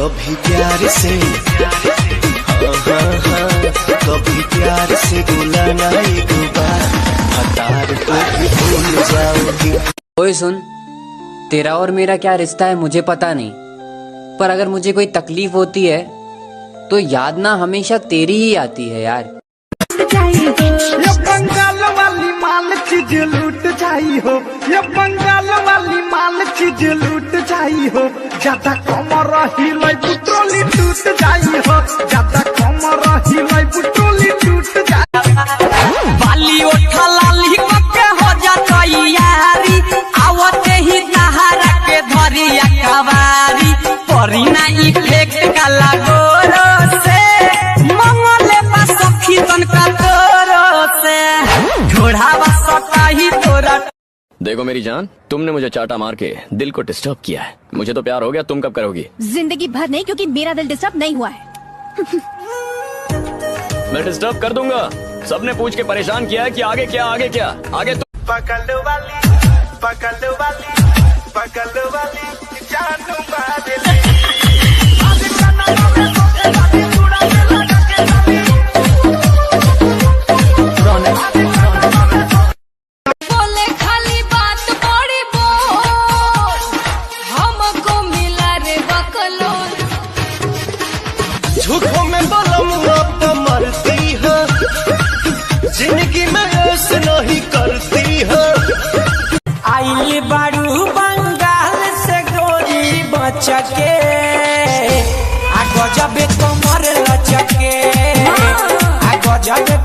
कभी प्यार से कभी प्यार से बुलाना एक बार, हतार तो भी भूल जाओगी। ओए सुन, तेरा और मेरा क्या रिश्ता है मुझे पता नहीं, पर अगर मुझे कोई तकलीफ होती है तो याद ना हमेशा तेरी ही आती है यार। ये बंगाल वाली माल चीज लूट जाई हो, ये बंगाल वाली माल चीज लूट जाई हो, ज्यादा कमर हिलाई पुट्रोली टूट जाई हो, ज्यादा कमर हिलाई पुट्रोली टूट जाई। बाली उठा लाली के हो जाता यारी, आवते ही तहारा के धरिया कवारी, परिना इफेक्ट का लागोरो से, मंगले बा सखी तन का तोरो से, ढोढ़ावा सटा ही तोरा। देखो मेरी जान, तुमने मुझे चाटा मार के दिल को डिस्टर्ब किया है। मुझे तो प्यार हो गया, तुम कब करोगी? जिंदगी भर नहीं, क्योंकि मेरा दिल डिस्टर्ब नहीं हुआ है। मैं डिस्टर्ब कर दूंगा। सबने पूछ के परेशान किया है कि आगे क्या आगे क्या आगे तो... पकड़ वाली जानू मारे बोले खाली बात बड़ी बोल, हमको मिला रे बकलोल। झूठों में बलम आप मरती है, जिंदगी में ऐसे नहीं करती है। आइली बारू बंगाल से गोरी बचके, आ गजबे कमर लचके, आ गजबे